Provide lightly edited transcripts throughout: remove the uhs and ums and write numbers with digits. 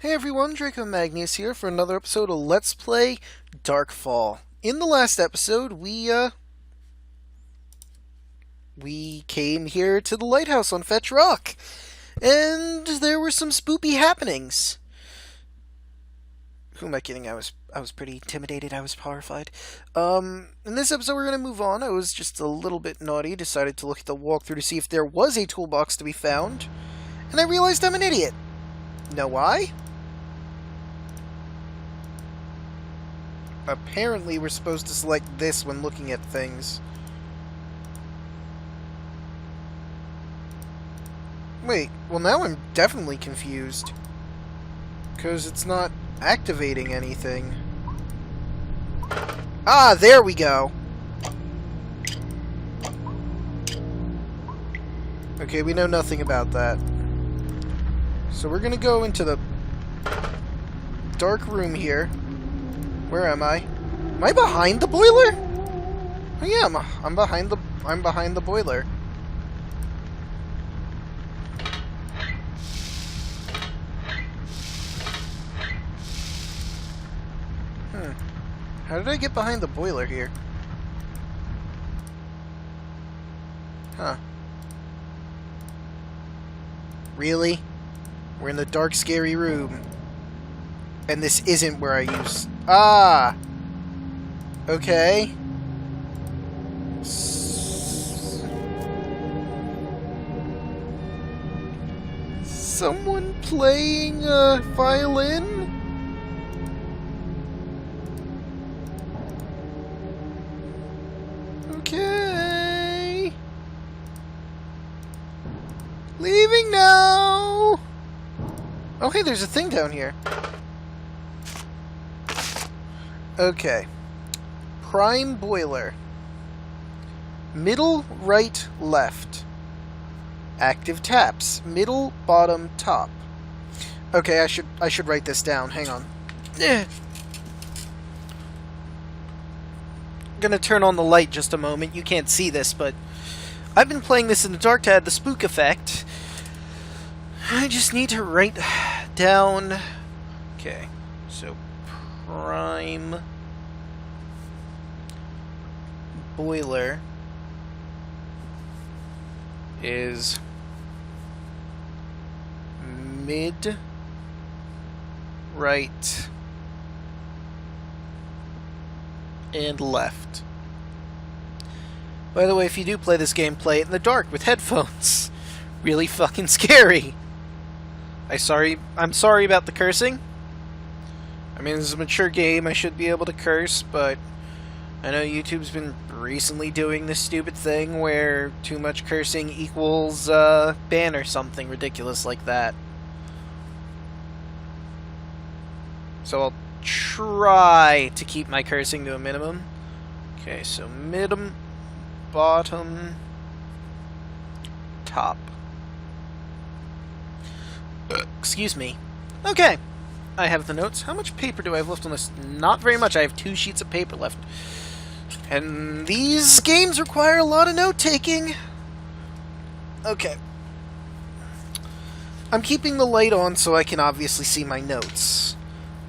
Hey everyone, Draco Magnius here for another episode of Let's Play Darkfall. In the last episode, we came here to the Lighthouse on Fetch Rock, and there were some spoopy happenings. Who am I kidding? I was pretty intimidated. I was horrified. In this episode, we're gonna move on. I was just a little bit naughty. Decided to look at the walkthrough to see if there was a toolbox to be found, and I realized I'm an idiot. Know why? Apparently, we're supposed to select this when looking at things. Wait, well now I'm definitely confused. Because it's not activating anything. Ah, there we go! Okay, we know nothing about that. So we're gonna go into the dark room here. Where am I? Am I behind the boiler? Oh yeah, I'm behind the boiler. How did I get behind the boiler here? Huh. Really? We're in the dark, scary room. And this isn't where I used... Ah! Okay. Someone playing a violin? Okay. Leaving now! Oh hey, there's a thing down here. Okay. Prime boiler. Middle, right, left. Active taps. Middle, bottom, top. Okay, I should write this down. Hang on. Gonna turn on the light just a moment. You can't see this, but I've been playing this in the dark to add the spook effect. I just need to write down... Okay, so prime boiler is mid, right, and left. By the way, if you do play this game, play it in the dark with headphones. Really fucking scary. I'm sorry about the cursing. I mean, this is a mature game, I should be able to curse, but I know YouTube's been recently doing this stupid thing where too much cursing equals ban or something ridiculous like that. So I'll try to keep my cursing to a minimum. Okay, so middle, bottom, top. Excuse me. Okay. I have the notes. How much paper do I have left on this? Not very much. I have 2 sheets of paper left. And these games require a lot of note-taking. Okay. I'm keeping the light on so I can obviously see my notes.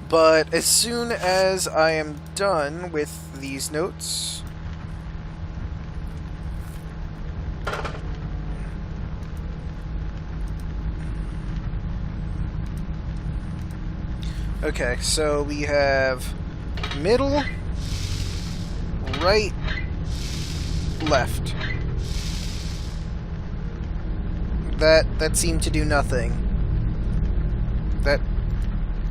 But as soon as I am done with these notes... Okay, so we have middle, right, left. That seemed to do nothing.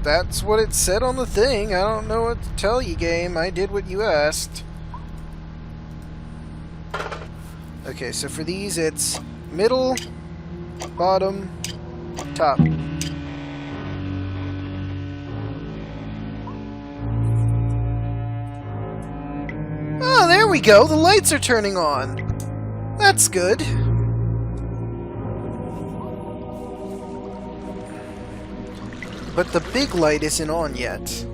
That's what it said on the thing. I don't know what to tell you, game. I did what you asked. Okay, so for these it's middle, bottom, top. Oh, there we go! The lights are turning on! That's good. But the big light isn't on yet.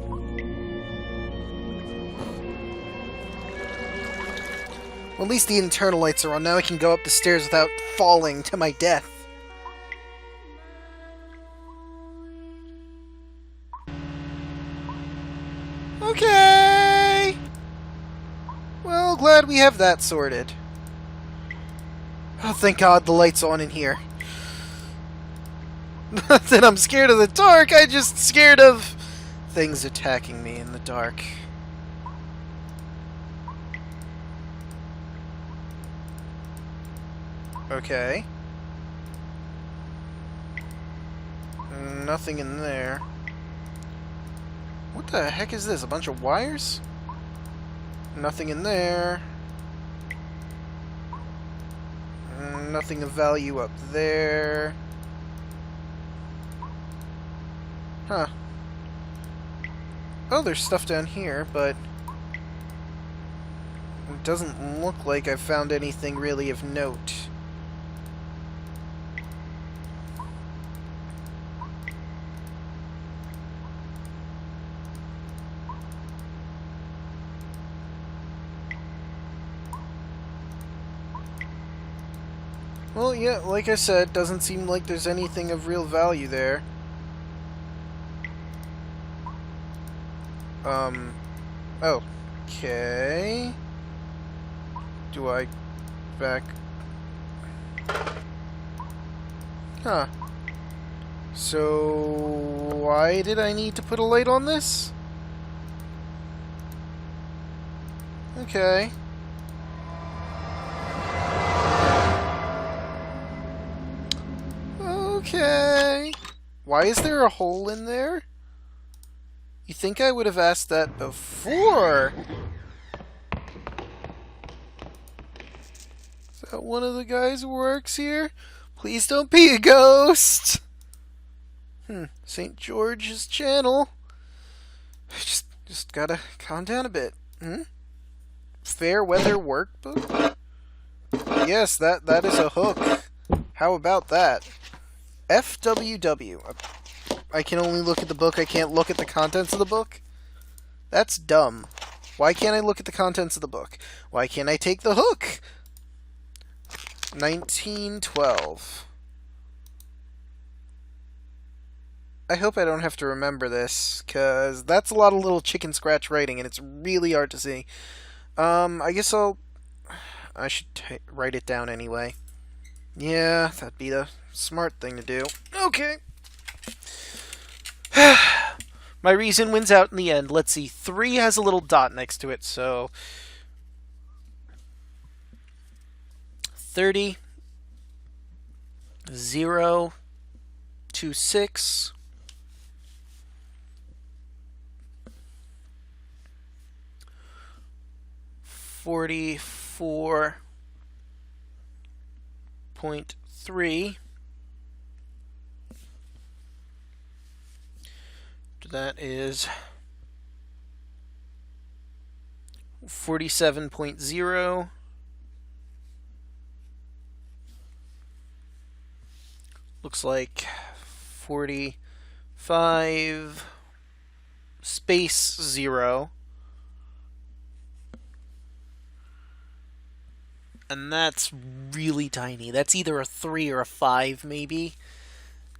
Well, at least the internal lights are on. Now I can go up the stairs without falling to my death. Okay! Well, glad we have that sorted. Oh, thank God the light's on in here. Not that I'm scared of the dark, I'm just scared of things attacking me in the dark. Okay. Nothing in there. What the heck is this? A bunch of wires? Nothing in there. Nothing of value up there. Huh. Oh, there's stuff down here, but it doesn't look like I've found anything really of note. Well, yeah, like I said, doesn't seem like there's anything of real value there. Okay. Do I back? Huh. So, why did I need to put a light on this? Okay. Okay. Why is there a hole in there? You think I would have asked that before? Is that one of the guys who works here? Please don't be a ghost! St. George's Channel. Just gotta calm down a bit. Fair weather workbook? Yes, that is a hook. How about that? FWW. I can only look at the book, I can't look at the contents of the book? That's dumb. Why can't I look at the contents of the book? Why can't I take the hook? 1912. I hope I don't have to remember this, because that's a lot of little chicken scratch writing, and it's really hard to see. I guess I should write it down anyway. Yeah, that'd be the smart thing to do. Okay. My reason wins out in the end. Let's see. 3 has a little dot next to it, so 30 0 2 6 44.3. That is 47.0. Looks like 45 space 0. And that's really tiny. That's either a 3 or a 5, maybe.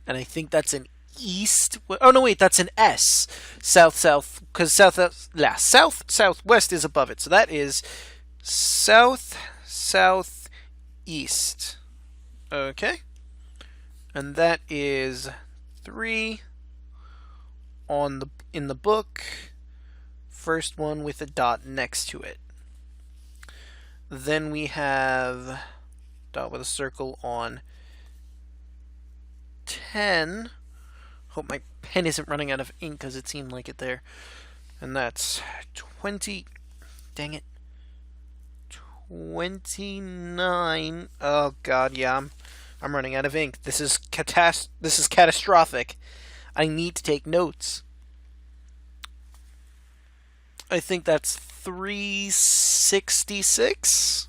And I think that's an east. Oh no, wait, that's an S. South, because southwest is above it. So that is southeast. Okay. And that is 3 in the book. First one with a dot next to it. Then we have dot with a circle on 10. Hope my pen isn't running out of ink because it seemed like it there. And that's 20. Dang it. 29. Oh god, yeah, I'm running out of ink. This is catastrophic. I need to take notes. I think that's 366.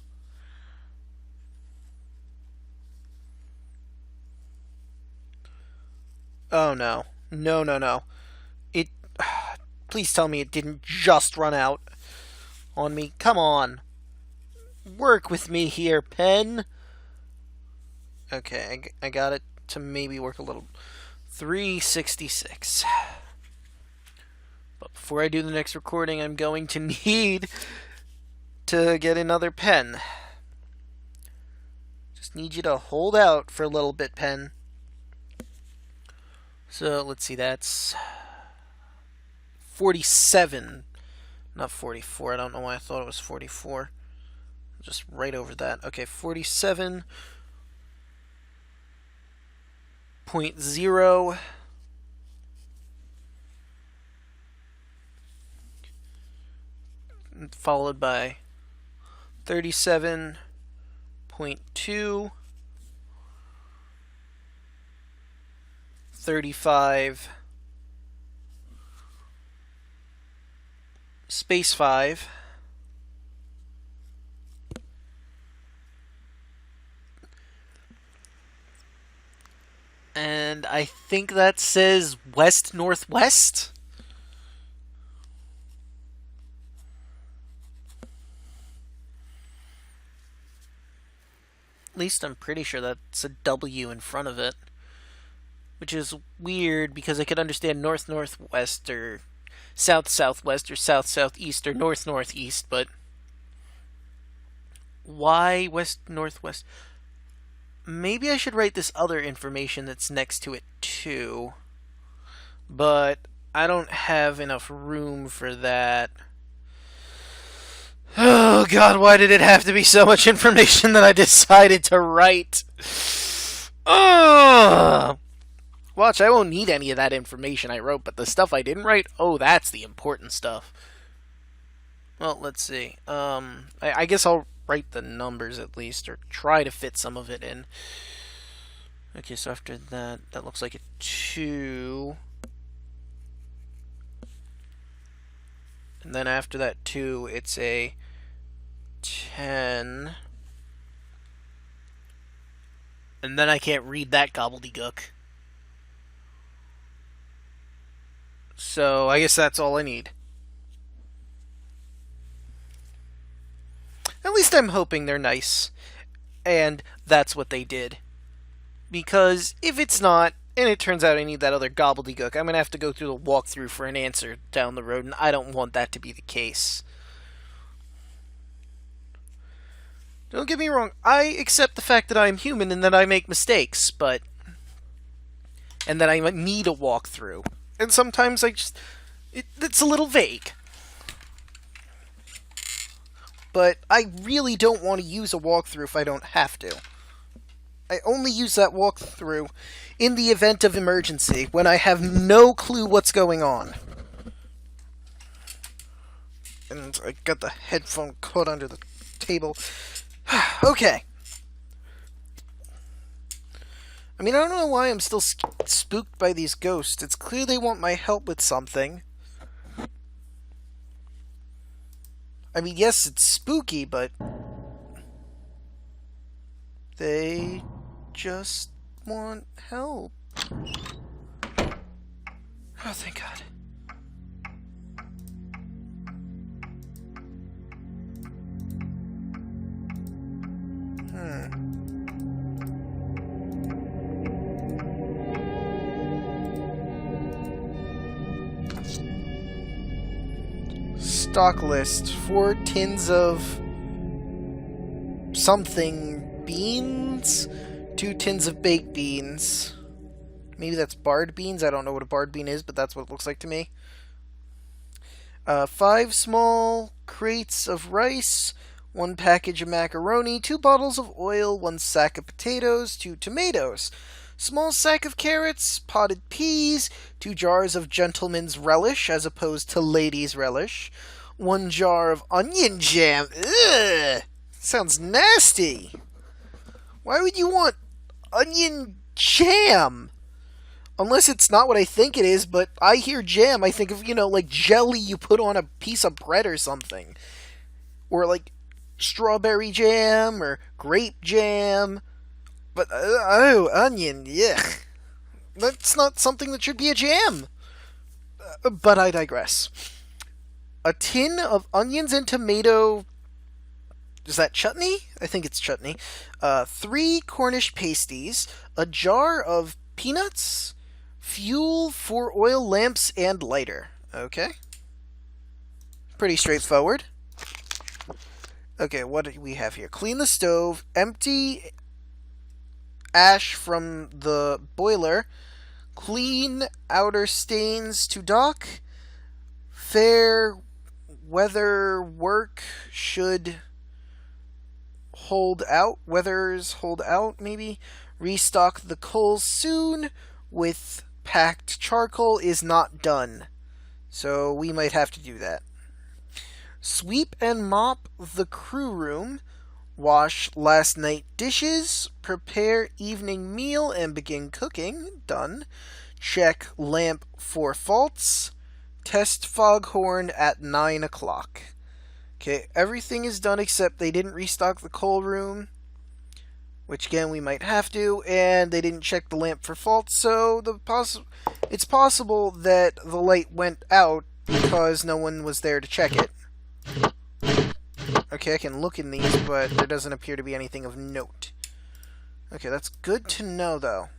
Oh no. No. It... Please tell me it didn't just run out on me. Come on. Work with me here, pen. Okay, I got it to maybe work a little. 366. But before I do the next recording, I'm going to need to get another pen. Just need you to hold out for a little bit, pen. So, let's see, that's 47. Not 44. I don't know why I thought it was 44. Just right over that. Okay, 47.0. Followed by 37.2, 35, space 5, and I think that says west-northwest? At least I'm pretty sure that's a W in front of it. Which is weird because I could understand north-northwest or south-southwest or south-southeast or north-northeast, but why west-northwest? Maybe I should write this other information that's next to it too, but I don't have enough room for that. Oh god, why did it have to be so much information that I decided to write? Ugh! Watch, I won't need any of that information I wrote, but the stuff I didn't write, oh, that's the important stuff. Well, let's see. I guess I'll write the numbers at least, or try to fit some of it in. Okay, so after that, that looks like a 2. And then after that 2, it's a 10. And then I can't read that gobbledygook. So I guess that's all I need. At least I'm hoping they're nice. And that's what they did. Because if it's not, and it turns out I need that other gobbledygook, I'm going to have to go through the walkthrough for an answer down the road, and I don't want that to be the case. Don't get me wrong, I accept the fact that I'm human and that I make mistakes, but... and that I need a walkthrough. And sometimes I just... it's a little vague. But I really don't want to use a walkthrough if I don't have to. I only use that walkthrough in the event of emergency, when I have no clue what's going on. And I got the headphone caught under the table. Okay. I mean, I don't know why I'm still spooked by these ghosts. It's clear they want my help with something. I mean, yes, it's spooky, but... they just want help. Oh, thank God. Stock list. 4 tins of something beans, 2 tins of baked beans. Maybe that's barred beans. I don't know what a barred bean is, but that's what it looks like to me. 5 small crates of rice, 1 package of macaroni, 2 bottles of oil, 1 sack of potatoes, 2 tomatoes, small sack of carrots, potted peas, 2 jars of gentleman's relish as opposed to lady's relish, 1 jar of onion jam. Ugh! Sounds nasty. Why would you want onion jam? Unless it's not what I think it is, but I hear jam, I think of, you know, like jelly you put on a piece of bread or something. Or like strawberry jam or grape jam. But, oh, onion, yuck. That's not something that should be a jam. But I digress. A tin of onions and tomato... is that chutney? I think it's chutney. 3 Cornish pasties. A jar of peanuts. Fuel, 4 oil lamps, and lighter. Okay. Pretty straightforward. Okay, what do we have here? Clean the stove, empty ash from the boiler, clean outer stains to dock, fair weather work should hold out, weathers hold out maybe, restock the coals soon with packed charcoal is not done. So we might have to do that. Sweep and mop the crew room, wash last night dishes, prepare evening meal and begin cooking, done. Check lamp for faults, test foghorn at 9 o'clock. Okay, everything is done except they didn't restock the coal room, which again we might have to, and they didn't check the lamp for faults, so it's possible that the light went out because no one was there to check it. Okay, I can look in these, but there doesn't appear to be anything of note. Okay, that's good to know, though.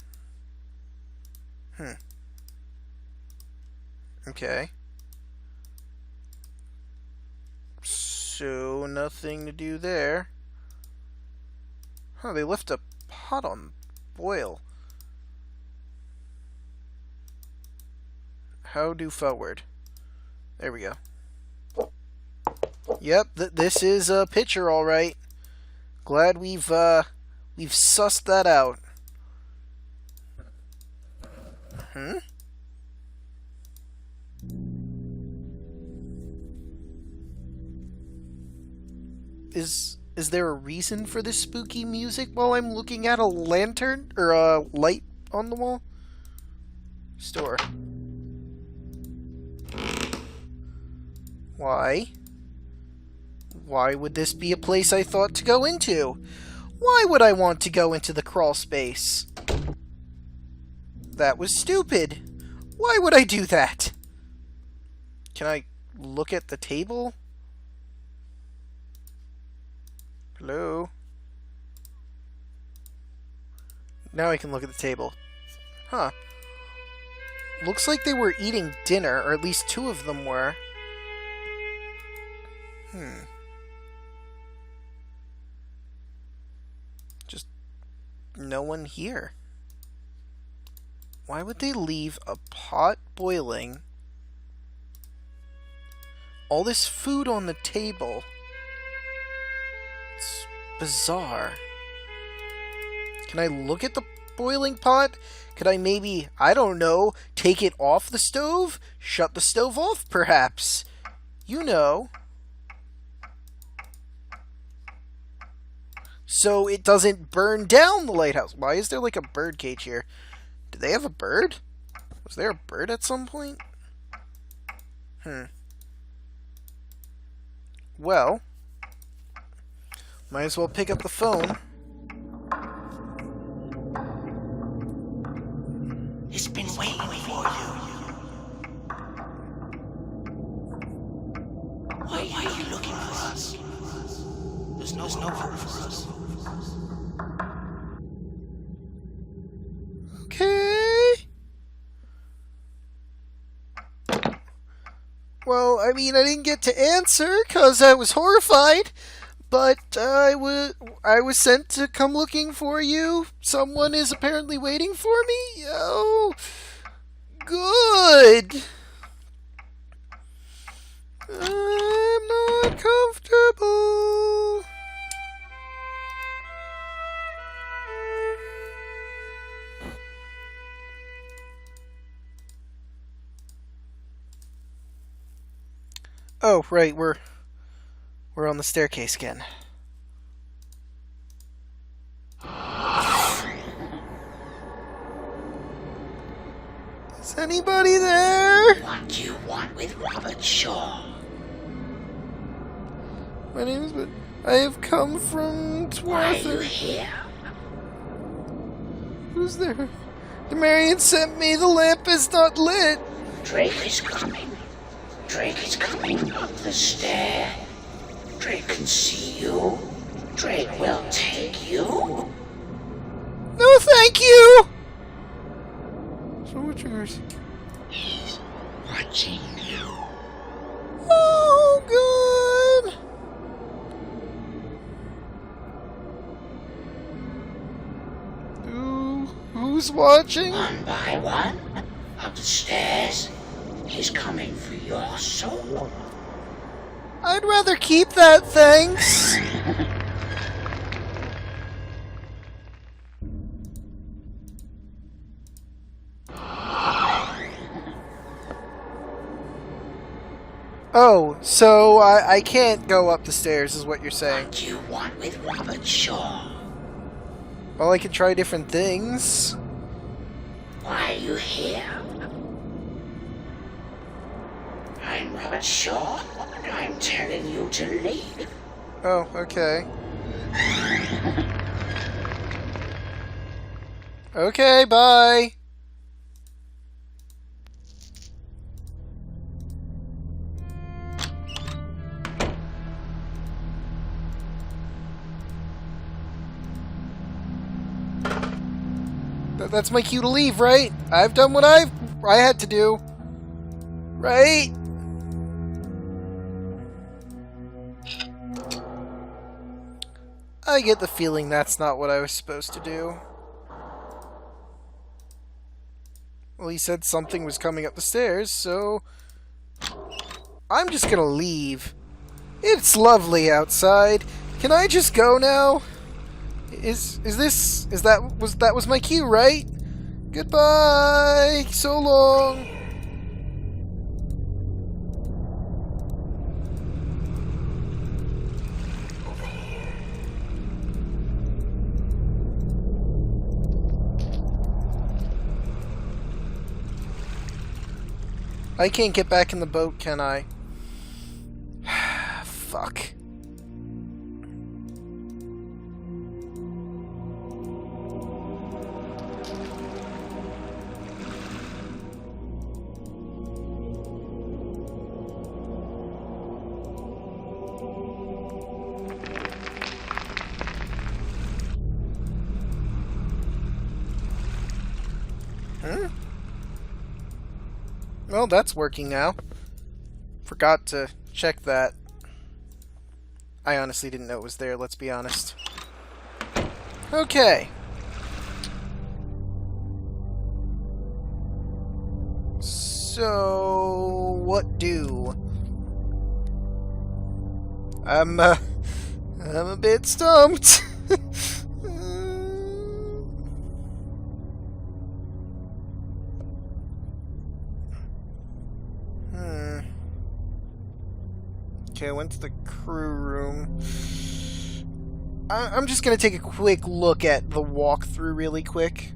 Okay. So, nothing to do there. Huh, they left a pot on boil. How do forward? There we go. Yep, this is a pitcher, all right. Glad we've sussed that out. Is there a reason for this spooky music while I'm looking at a lantern or a light on the wall? Store. Why? Why would this be a place I thought to go into? Why would I want to go into the crawl space? That was stupid. Why would I do that? Can I look at the table? Hello? Now I can look at the table. Huh. Looks like they were eating dinner, or at least two of them were. Just no one here. Why would they leave a pot boiling? All this food on the table. It's bizarre. Can I look at the boiling pot? Could I maybe, I don't know, take it off the stove? Shut the stove off, perhaps? You know. So it doesn't burn down the lighthouse. Why is there like a bird cage here? Do they have a bird? Was there a bird at some point? Well, might as well pick up the phone. It's been waiting for you. Why are you looking for us? There's no hope for us. Okay. Well, I mean, I didn't get to answer because I was horrified, but I was sent to come looking for you. Someone is apparently waiting for me. Oh, good. I'm not comfortable. Oh, right, we're on the staircase again. Is anybody there? What do you want with Robert Shaw? My name is... I have come from Why are you Twarther. here? Who's there? The Marion sent me. The lamp is not lit. Drake is coming. Drake is coming up the stair. Drake can see you. Drake will take you. No, thank you. So what triggers? He's watching you. Oh, good. Who's watching? One by one, up the stairs. He's coming for your soul. I'd rather keep that, thanks. Oh, so I can't go up the stairs, is what you're saying. What do you want with Robert Shaw? Well, I can try different things. Why are you here? I'm Robert Shaw, and I'm telling you to leave. Oh, okay. Okay, bye. That's my cue to leave, right? I've done what I had to do. Right? I get the feeling that's not what I was supposed to do. Well, he said something was coming up the stairs, so I'm just gonna leave. It's lovely outside. Can I just go now? That was my cue, right? Goodbye. So long. I can't get back in the boat, can I? Fuck. Well, that's working now. Forgot to check that. I honestly didn't know it was there, let's be honest. Okay. So, what do? I'm a bit stumped. Okay, I went to the crew room. I'm just gonna take a quick look at the walkthrough really quick.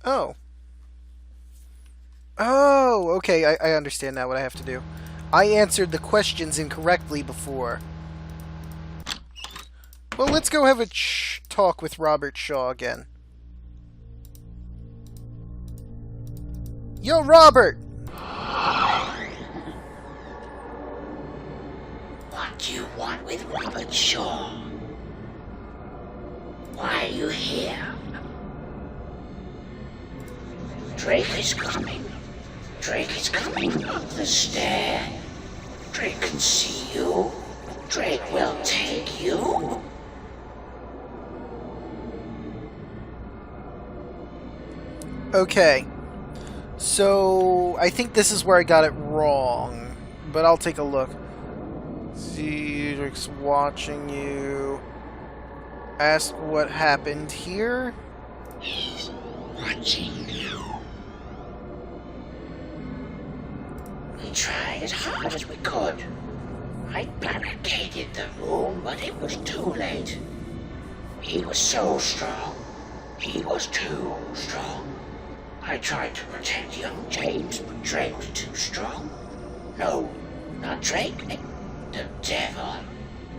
Oh. Oh, okay, I understand now what I have to do. I answered the questions incorrectly before. Well, let's go have a talk with Robert Shaw again. Yo, Robert! What do you want with Robert Shaw? Why are you here? Drake is coming. Drake is coming up the stair. Drake can see you. Drake will take you. Okay. So, I think this is where I got it wrong. But I'll take a look. See, Drake's watching you. Ask what happened here. He's watching you. We tried as hard as we could. I barricaded the room, but it was too late. He was so strong. He was too strong. I tried to protect young James, but Drake was too strong. No, not Drake. The devil.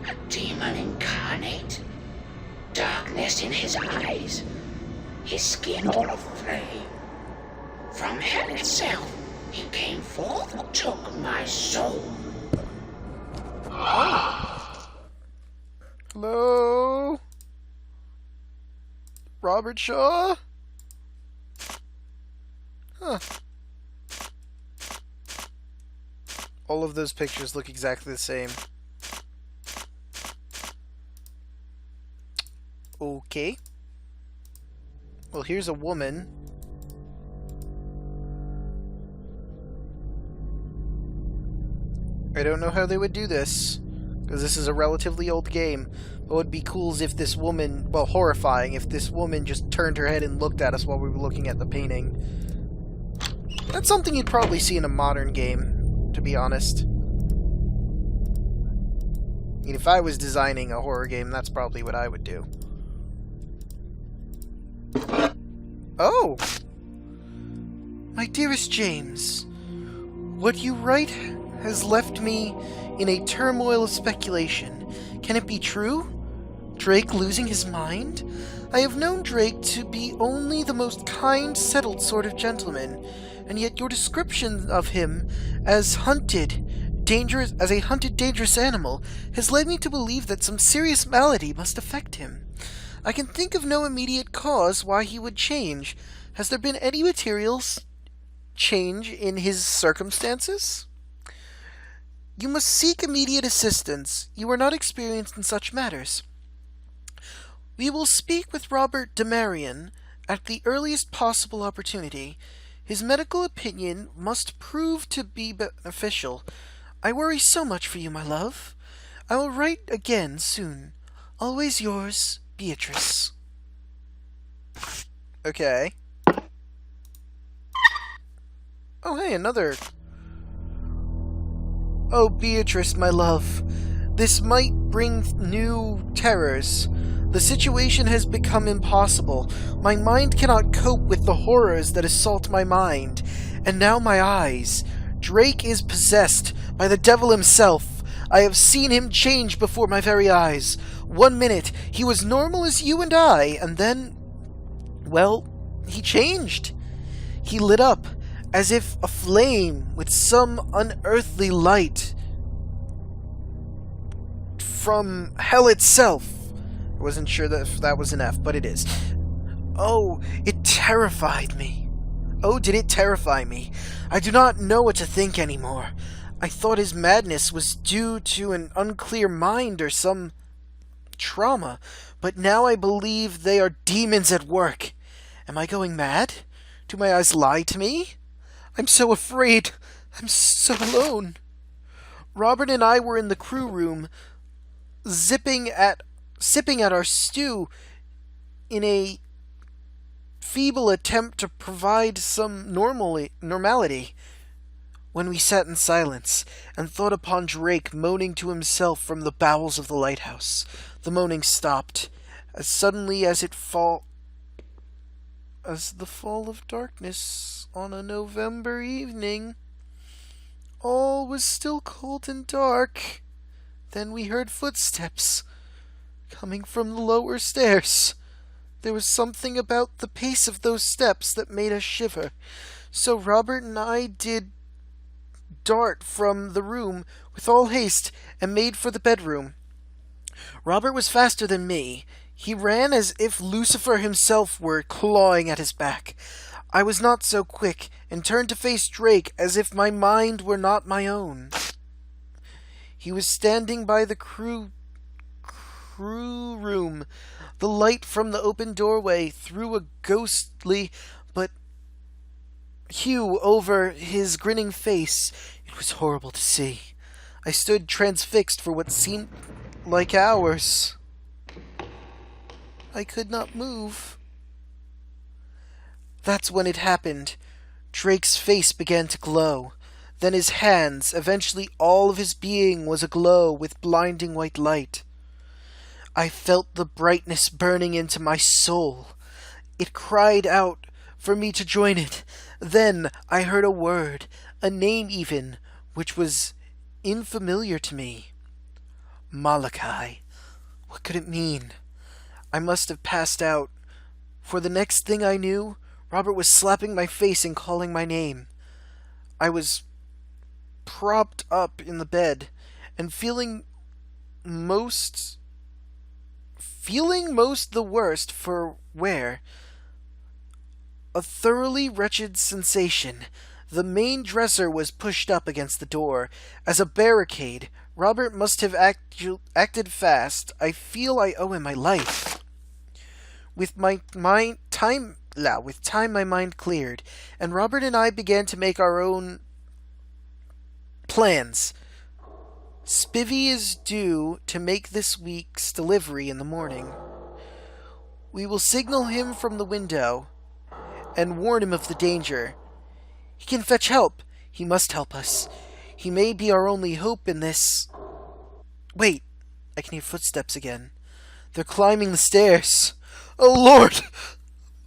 A demon incarnate. Darkness in his eyes. His skin all of flame. From hell itself, he came forth and took my soul. Hello? Robert Shaw? Huh. All of those pictures look exactly the same. Okay. Well, here's a woman. I don't know how they would do this, because this is a relatively old game. What would be cool is if this woman, well, horrifying, if this woman just turned her head and looked at us while we were looking at the painting. That's something you'd probably see in a modern game, to be honest. I mean, if I was designing a horror game, that's probably what I would do. Oh! My dearest James, what you write has left me in a turmoil of speculation. Can it be true? Drake losing his mind? I have known Drake to be only the most kind, settled sort of gentleman, and yet your description of him as a hunted, dangerous animal has led me to believe that some serious malady must affect him. I can think of no immediate cause why he would change. Has there been any material change in his circumstances? You must seek immediate assistance. You are not experienced in such matters. We will speak with Robert Demarion at the earliest possible opportunity. His medical opinion must prove to be beneficial. I worry so much for you, my love. I will write again soon. Always yours, Beatrice. Okay. Oh, hey, another... Oh, Beatrice, my love. This might bring new terrors. The situation has become impossible. My mind cannot cope with the horrors that assault my mind. And now my eyes. Drake is possessed by the devil himself. I have seen him change before my very eyes. 1 minute, he was normal as you and I, and then... well, he changed. He lit up, as if aflame with some unearthly light from hell itself. I wasn't sure that if that was an F, but it is. Oh, it terrified me. Oh, did it terrify me. I do not know what to think anymore. I thought his madness was due to an unclear mind or some trauma, but now I believe they are demons at work. Am I going mad? Do my eyes lie to me? I'm so afraid. I'm so alone. Robert and I were in the crew room, sipping at our stew in a feeble attempt to provide some normality, when we sat in silence and thought upon Drake moaning to himself from the bowels of the lighthouse. The moaning stopped as suddenly as the fall of darkness on a November evening. All was still cold and dark. Then we heard footsteps coming from the lower stairs. There was something about the pace of those steps that made us shiver. So Robert and I did dart from the room with all haste and made for the bedroom. Robert was faster than me. He ran as if Lucifer himself were clawing at his back. I was not so quick, and turned to face Drake as if my mind were not my own. He was standing by the crew room. The light from the open doorway threw a ghostly but hue over his grinning face. It was horrible to see. I stood transfixed for what seemed like hours. I could not move. That's when it happened. Drake's face began to glow. Then his hands, eventually all of his being was aglow with blinding white light. I felt the brightness burning into my soul. It cried out for me to join it. Then I heard a word, a name even, which was unfamiliar to me. Malachi. What could it mean? I must have passed out, for the next thing I knew, Robert was slapping my face and calling my name. I was propped up in the bed and feeling most the worst for wear. A thoroughly wretched sensation. The main dresser was pushed up against the door as a barricade. Robert must have acted fast. I feel I owe him my life. With time my mind cleared, and Robert and I began to make our own plans. Spivvy is due to make this week's delivery in the morning. We will signal him from the window and warn him of the danger. He can fetch help. He must help us. He may be our only hope in this. Wait, I can hear footsteps again. They're climbing the stairs. Oh, Lord!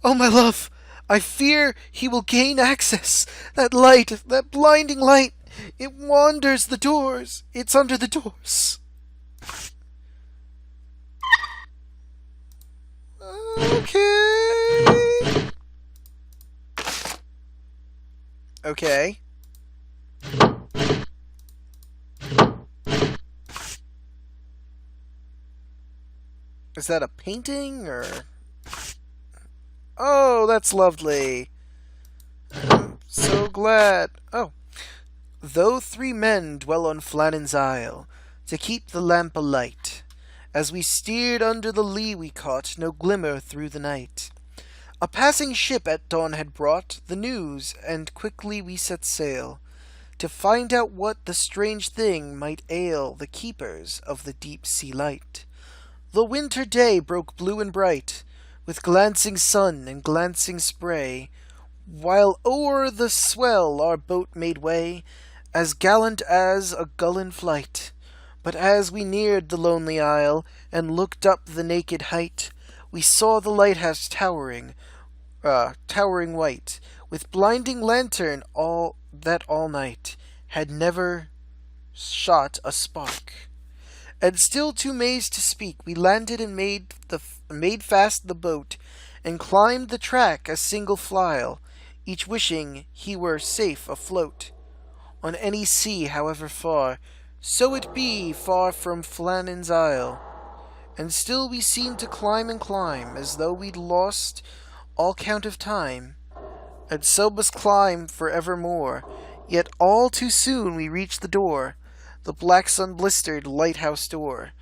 Oh, my love! I fear he will gain access. That light, that blinding light, it wanders the doors. It's under the doors. Okay. Okay. Is that a painting, or... Oh, that's lovely. I'm so glad. Oh. Though 3 men dwell on Flannan's Isle, to keep the lamp alight, as we steered under the lee we caught no glimmer through the night. A passing ship at dawn had brought the news, and quickly we set sail, to find out what the strange thing might ail the keepers of the deep sea light. The winter day broke blue and bright, with glancing sun and glancing spray, while o'er the swell our boat made way, as gallant as a gull in flight. But as we neared the lonely isle, and looked up the naked height, we saw the lighthouse towering white, with blinding lantern all night, had never shot a spark. And still too mazed to speak, we landed and made fast the boat, and climbed the track a single file, each wishing he were safe afloat, on any sea however far, so it be far from Flannan's Isle. And still we seemed to climb and climb, as though we'd lost all count of time, and so must climb for evermore. Yet all too soon we reached the door, the black sun-blistered lighthouse door,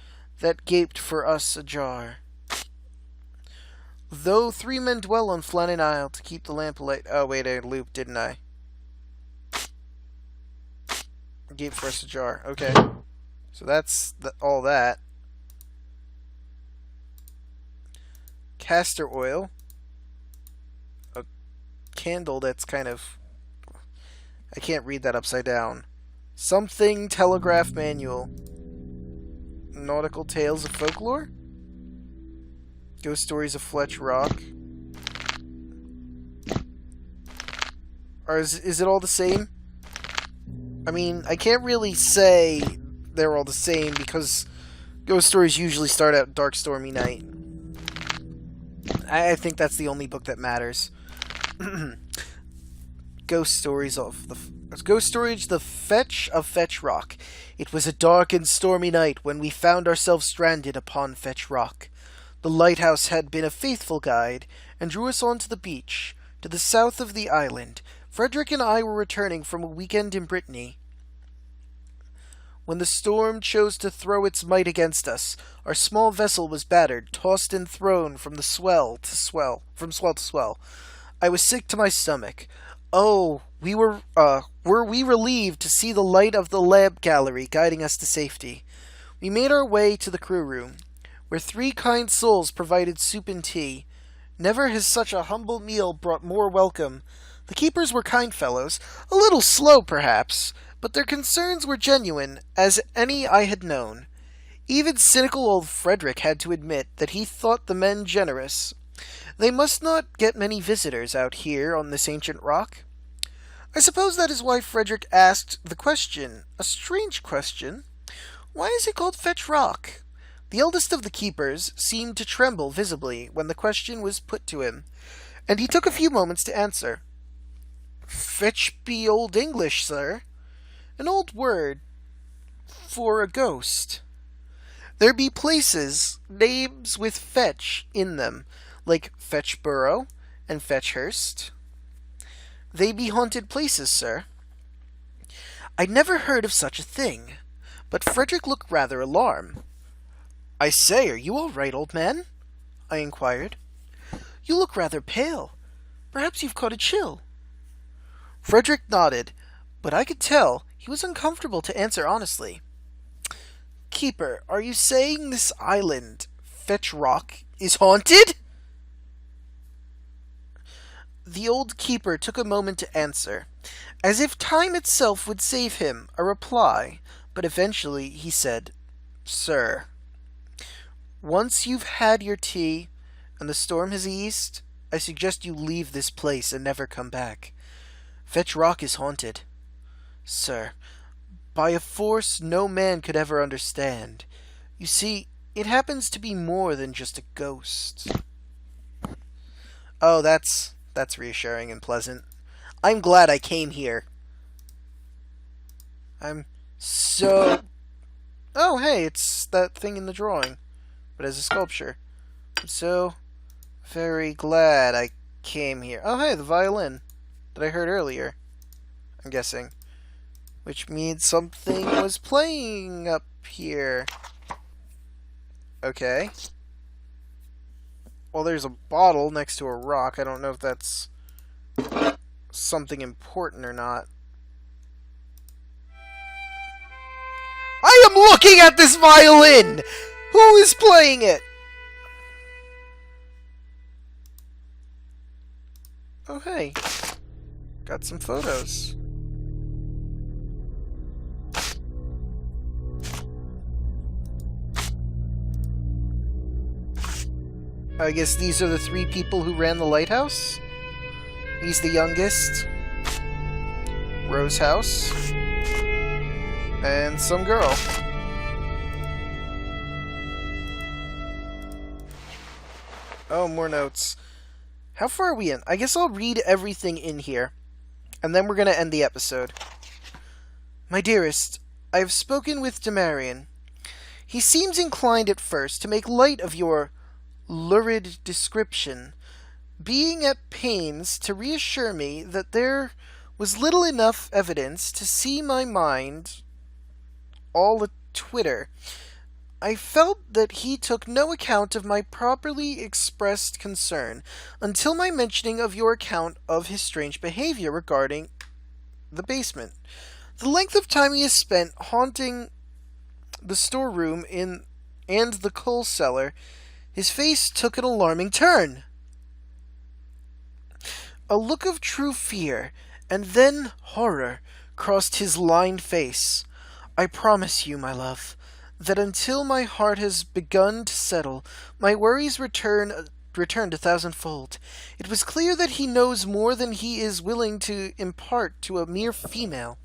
that gaped for us ajar. Though 3 men dwell on Flannan Isle to keep the lamp alight... Oh, wait, I looped, didn't I? Gaped for us ajar. Okay. So that's all that. Castor oil. A candle that's kind of... I can't read that upside down. Something telegraph manual. Nautical tales of folklore? Ghost stories of Fletch Rock. Or is it all the same? I mean, I can't really say they're all the same because ghost stories usually start out Dark Stormy Night. I think that's the only book that matters. Ghost stories, the fetch of Fetch Rock. It was a dark and stormy night when we found ourselves stranded upon Fetch Rock. The lighthouse had been a faithful guide, and drew us onto the beach, to the south of the island. Frederick and I were returning from a weekend in Brittany, when the storm chose to throw its might against us. Our small vessel was battered, tossed and thrown from swell to swell. I was sick to my stomach. Oh, were we relieved to see the light of the lamp gallery guiding us to safety. We made our way to the crew room, where 3 kind souls provided soup and tea. Never has such a humble meal brought more welcome. The keepers were kind fellows, a little slow perhaps, but their concerns were genuine as any I had known. Even cynical old Frederick had to admit that he thought the men generous. They must not get many visitors out here on this ancient rock. I suppose that is why Frederick asked the question, a strange question. Why is it called Fetch Rock? The eldest of the keepers seemed to tremble visibly when the question was put to him, and he took a few moments to answer. Fetch be Old English, sir. An old word for a ghost. There be places, names with fetch in them, like Fetchborough and Fetchhurst. They be haunted places, sir. I'd never heard of such a thing, but Frederick looked rather alarmed. I say, are you all right, old man? I inquired. You look rather pale. Perhaps you've caught a chill. Frederick nodded, but I could tell he was uncomfortable to answer honestly. Keeper, are you saying this island, Fetch Rock, is haunted? The old keeper took a moment to answer, as if time itself would save him a reply, but eventually he said, Sir, once you've had your tea and the storm has eased, I suggest you leave this place and never come back. Fetch Rock is haunted, sir, by a force no man could ever understand. You see, it happens to be more than just a ghost. Oh, that's reassuring and pleasant. I'm glad I came here. I'm so... Oh, hey, it's that thing in the drawing, but as a sculpture. I'm so very glad I came here. Oh, hey, the violin that I heard earlier, I'm guessing. Which means something was playing up here. Okay. Well, there's a bottle next to a rock. I don't know if that's something important or not. I am looking at this violin! Who is playing it? Oh, hey. Got some photos. I guess these are the 3 people who ran the lighthouse. He's the youngest. Rose House. And some girl. Oh, more notes. How far are we in? I guess I'll read everything in here, and then we're going to end the episode. My dearest, I have spoken with Demarion. He seems inclined at first to make light of your lurid description, being at pains to reassure me that there was little enough evidence to see my mind all a-twitter. I felt that he took no account of my properly expressed concern until my mentioning of your account of his strange behavior regarding the basement. The length of time he has spent haunting the storeroom and the coal cellar, his face took an alarming turn. A look of true fear, and then horror, crossed his lined face. I promise you, my love, that until my heart has begun to settle, my worries returned a thousandfold. It was clear that he knows more than he is willing to impart to a mere female.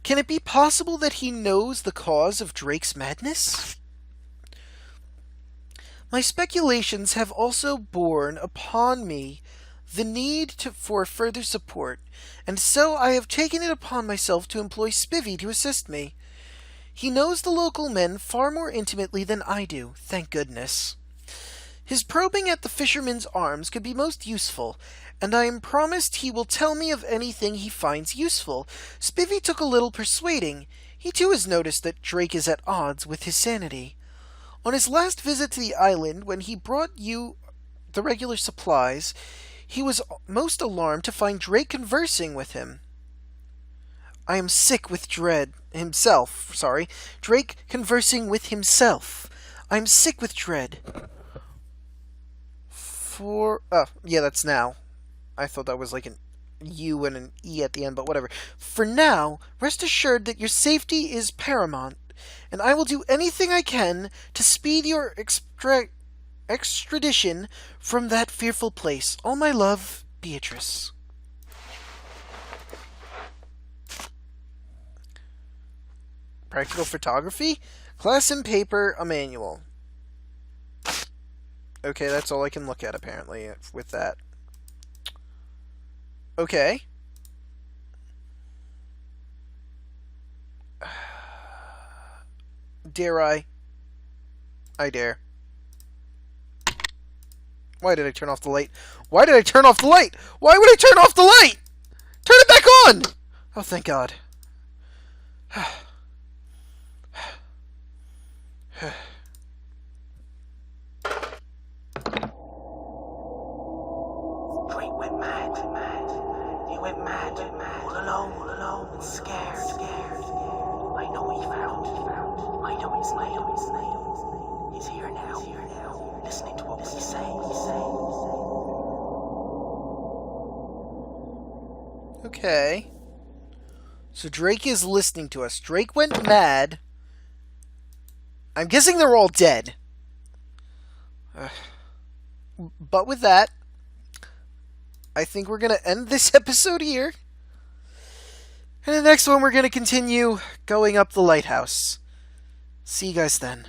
Can it be possible that he knows the cause of Drake's madness? My speculations have also borne upon me the need for further support, and so I have taken it upon myself to employ Spivvy to assist me. He knows the local men far more intimately than I do, thank goodness. His probing at the Fisherman's Arms could be most useful, and I am promised he will tell me of anything he finds useful. Spivvy took a little persuading. He too has noticed that Drake is at odds with his sanity. On his last visit to the island, when he brought you the regular supplies, he was most alarmed to find Drake conversing with him. I am sick with Drake conversing with himself. I am sick with dread. Yeah, that's now. I thought that was like an U and an E at the end, but whatever. For now, rest assured that your safety is paramount, and I will do anything I can to speed your extradition from that fearful place. All my love, Beatrice. Practical photography? Class and paper, a manual. Okay, that's all I can look at, apparently, with that. Okay. Dare I? I dare. Why did I turn off the light? Why did I turn off the light? Why would I turn off the light? Turn it back on! Oh, thank God. Drake went mad. He went mad. All alone, and scared. I know what he found. I know his name. He's here now. Listening to what we say. Okay. So Drake is listening to us. Drake went mad. I'm guessing they're all dead. But with that, I think we're going to end this episode here. And the next one, we're going to continue going up the lighthouse. See you guys then.